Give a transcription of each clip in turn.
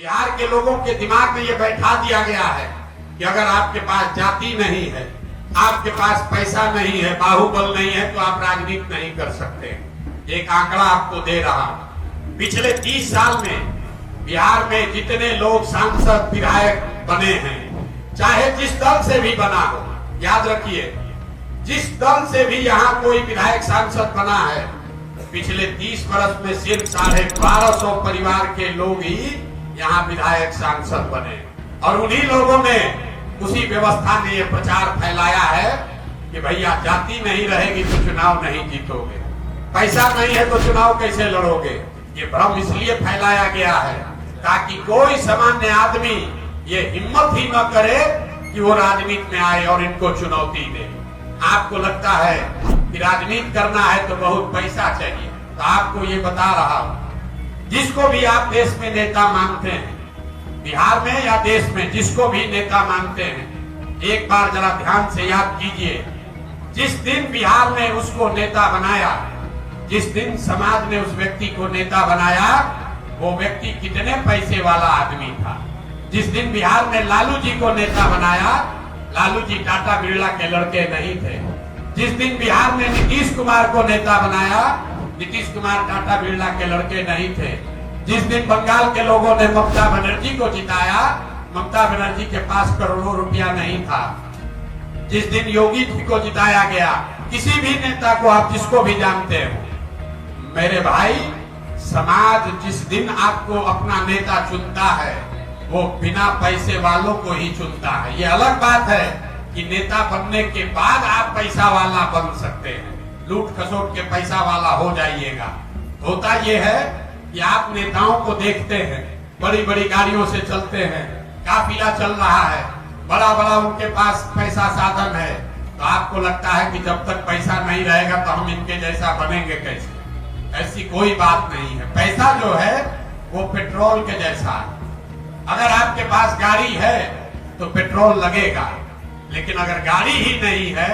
बिहार के लोगों के दिमाग में ये बैठा दिया गया है कि अगर आपके पास जाति नहीं है, आपके पास पैसा नहीं है, बाहुबल नहीं है, तो आप राजनीति नहीं कर सकते। एक आंकड़ा आपको दे रहा हूं, पिछले 30 साल में बिहार में जितने लोग सांसद विधायक बने हैं, चाहे जिस दल से भी बना हो, याद रखिए, जिस दल से भी यहाँ कोई विधायक सांसद बना है, पिछले 30 वर्ष में सिर्फ 1250 परिवार के लोग ही यहाँ विधायक सांसद बने। और उन्हीं लोगों ने, उसी व्यवस्था ने ये प्रचार फैलाया है कि भैया जाति नहीं रहेगी तो चुनाव नहीं जीतोगे, पैसा नहीं है तो चुनाव कैसे लड़ोगे। ये भ्रम इसलिए फैलाया गया है ताकि कोई सामान्य आदमी ये हिम्मत ही न करे कि वो राजनीति में आए और इनको चुनौती दे। आपको लगता है कि राजनीति करना है तो बहुत पैसा चाहिए, तो आपको ये बता रहा हूं, जिसको भी आप देश में नेता मानते हैं, बिहार में या देश में जिसको भी नेता मानते हैं, एक बार जरा ध्यान से याद कीजिए, जिस दिन बिहार ने उसको नेता बनाया, जिस दिन समाज ने उस व्यक्ति को नेता बनाया, वो व्यक्ति कितने पैसे वाला आदमी था। जिस दिन बिहार ने लालू जी को नेता बनाया, लालू जी टाटा बिरला के लड़के नहीं थे। जिस दिन बिहार ने नीतीश कुमार को नेता बनाया, नीतीश कुमार टाटा बिरला के लड़के नहीं थे। जिस दिन बंगाल के लोगों ने ममता बनर्जी को जिताया, ममता बनर्जी के पास करोड़ों रुपया नहीं था। जिस दिन योगी जी को जिताया गया, किसी भी नेता को आप जिसको भी जानते हो, मेरे भाई, समाज जिस दिन आपको अपना नेता चुनता है, वो बिना पैसे वालों को ही चुनता है। ये अलग बात है कि नेता बनने के बाद आप पैसा वाला बन सकते हैं, लूट खसोट के पैसा वाला हो जाइएगा। होता ये है कि आप नेताओं को देखते हैं, बड़ी बड़ी गाड़ियों से चलते हैं, काफिला चल रहा है, बड़ा बड़ा उनके पास पैसा साधन है, तो आपको लगता है कि जब तक पैसा नहीं रहेगा तो हम इनके जैसा बनेंगे कैसे। ऐसी कोई बात नहीं है। पैसा जो है वो पेट्रोल के जैसा है। अगर आपके पास गाड़ी है तो पेट्रोल लगेगा, लेकिन अगर गाड़ी ही नहीं है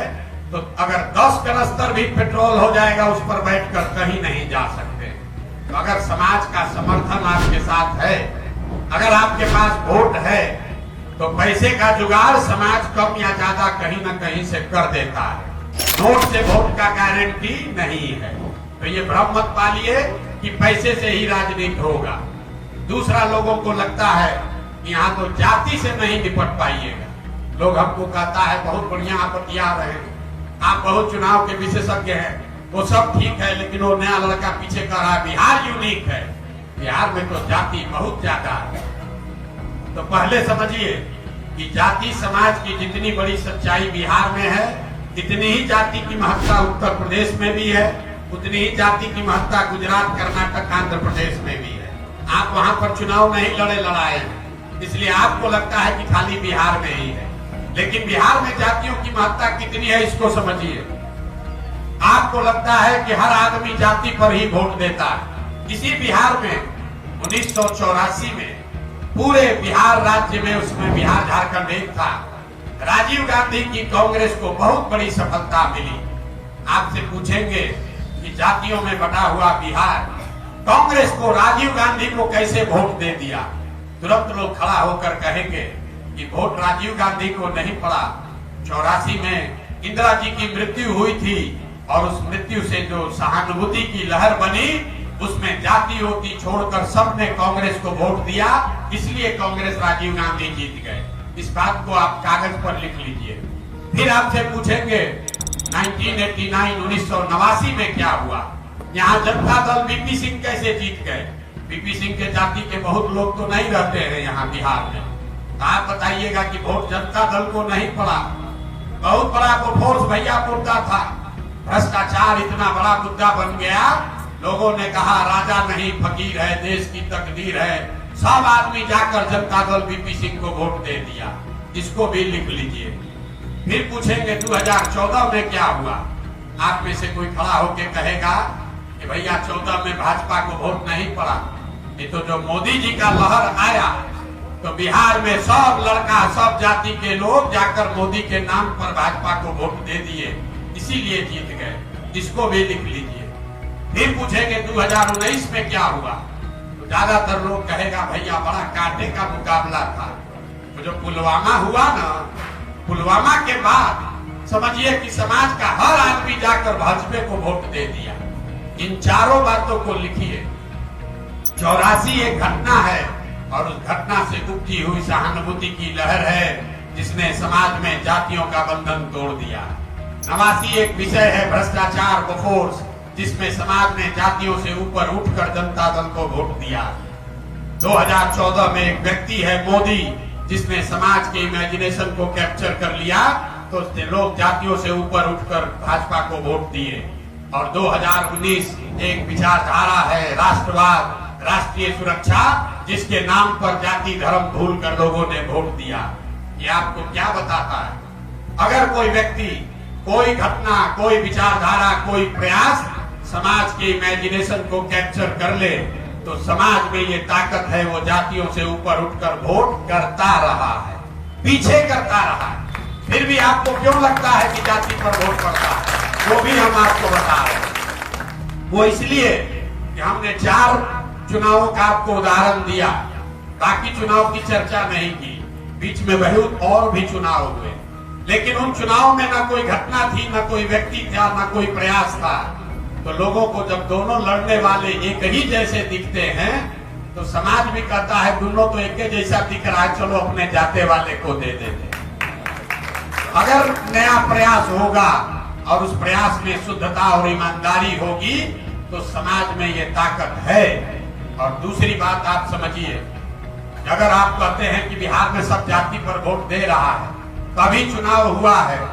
तो अगर 10 कनस्तर भी पेट्रोल हो जाएगा, उस पर बैठकर कहीं नहीं जा सकते। तो अगर समाज का समर्थन आपके साथ है, अगर आपके पास वोट है, तो पैसे का जुगाड़ समाज कम या ज्यादा कहीं ना कहीं से कर देता है। नोट से वोट का गारंटी नहीं है। तो ये भ्रम मत पालिए कि पैसे से ही राजनीति होगा। दूसरा, लोगों को लगता है कि यहाँ तो जाति से नहीं निपट पाइएगा। लोग हमको कहता है बहुत बढ़िया आप बतिया रहे हैं, आप बहुत चुनाव के विशेषज्ञ हैं, वो सब ठीक है, लेकिन वो नया लड़का पीछे कर रहा है, बिहार यूनिक है, बिहार में तो जाति बहुत ज्यादा है। तो पहले समझिए कि जाति समाज की जितनी बड़ी सच्चाई बिहार में है, इतनी ही जाति की महत्ता उत्तर प्रदेश में भी है, उतनी ही जाति की महत्ता गुजरात, कर्नाटक, आंध्र प्रदेश में भी है। आप वहां पर चुनाव नहीं लड़ाए, इसलिए आपको लगता है कि खाली बिहार में ही है, लेकिन बिहार में जातियों की महत्ता कितनी है इसको समझिए। आपको लगता है कि हर आदमी जाति पर ही वोट देता है। इसी बिहार में 1984 में पूरे बिहार राज्य में, उसमें बिहार झारखंड एक था, राजीव गांधी की कांग्रेस को बहुत बड़ी सफलता मिली। आपसे पूछेंगे कि जातियों में बटा हुआ बिहार, कांग्रेस को, राजीव गांधी को कैसे वोट दे दिया, तुरंत लोग खड़ा होकर कहेंगे कि वोट राजीव गांधी को नहीं पड़ा। 84 में इंदिरा जी की मृत्यु हुई थी और उस मृत्यु से जो सहानुभूति की लहर बनी, उसमें जाति होती छोड़कर सबने कांग्रेस को वोट दिया, इसलिए कांग्रेस, राजीव गांधी जीत गए। इस बात को आप कागज पर लिख लीजिए। फिर आपसे पूछेंगे 1989 में क्या हुआ, यहाँ जनता दल बीपी सिंह कैसे जीत गए। बीपी सिंह के जाति के बहुत लोग तो नहीं रहते हैं यहाँ बिहार में, तो आप बताइएगा कि वोट जनता दल को नहीं पड़ा। बहुत बड़ा फोर्स भैया मुद्दा था, भ्रष्टाचार इतना बड़ा मुद्दा बन गया, लोगों ने कहा राजा नहीं फकीर है, देश की तकदीर है, सब आदमी जाकर जनता दल बीपी सिंह को वोट दे दिया। इसको भी लिख लीजिए। फिर पूछेंगे 2014 में क्या हुआ। आप में से कोई खड़ा होकर कहेगा कि भैया 14 में भाजपा को वोट नहीं पड़ा। ये तो जो मोदी जी का लहर आया तो बिहार में सब लड़का, सब जाति के लोग जाकर मोदी के नाम पर भाजपा को वोट दे दिए, इसीलिए जीत गए। इसको भी लिख लीजिए। फिर पूछेंगे 2019 में क्या हुआ। तो ज्यादातर लोग कहेगा भैया बड़ा कांटे का मुकाबला था। तो जो पुलवामा हुआ ना, पुलवामा के बाद समझिए कि समाज का हर आदमी जाकर भाजपा को वोट दे दिया। इन चारों बातों को लिखिए। 84 एक घटना है और उस घटना से उपजी हुई सहानुभूति की लहर है जिसने समाज में जातियों का बंधन तोड़ दिया। 89 एक विषय है भ्रष्टाचार बोफोर्स, जिसमें समाज ने जातियों से ऊपर उठकर जनता दल को वोट दिया। 2014 में एक व्यक्ति है मोदी, जिसने समाज के इमेजिनेशन को कैप्चर कर लिया, तो लोग जातियों से ऊपर उठकर भाजपा को वोट दिए। और 2019 एक विचारधारा है राष्ट्रवाद, राष्ट्रीय सुरक्षा, जिसके नाम पर जाति धर्म भूल कर लोगों ने वोट दिया। ये आपको क्या बताता है? अगर कोई व्यक्ति, कोई घटना, कोई विचारधारा, कोई प्रयास समाज के इमेजिनेशन को कैप्चर कर ले, तो समाज में ये ताकत है, वो जातियों से ऊपर उठकर वोट करता रहा है, पीछे करता रहा है। फिर भी आपको क्यों लगता है कि जाति पर वोट पड़ता है? वो भी हम आपको बता रहे हैं। वो इसलिए कि हमने 4 चुनावों का आपको उदाहरण दिया, बाकी चुनाव की चर्चा नहीं की। बीच में बहुत और भी चुनाव हुए, लेकिन उन चुनाव में ना कोई घटना थी, ना कोई व्यक्ति था, ना कोई प्रयास था। तो लोगों को जब दोनों लड़ने वाले एक ही जैसे दिखते हैं, तो समाज भी कहता है दोनों तो एक जैसा दिख रहा है, चलो अपने जाते वाले को दे देते। अगर नया प्रयास होगा और उस प्रयास में शुद्धता और ईमानदारी होगी, तो समाज में ये ताकत है। और दूसरी बात आप समझिए, अगर आप कहते हैं कि बिहार में सब जाति पर वोट दे रहा है, तो अभी चुनाव हुआ है,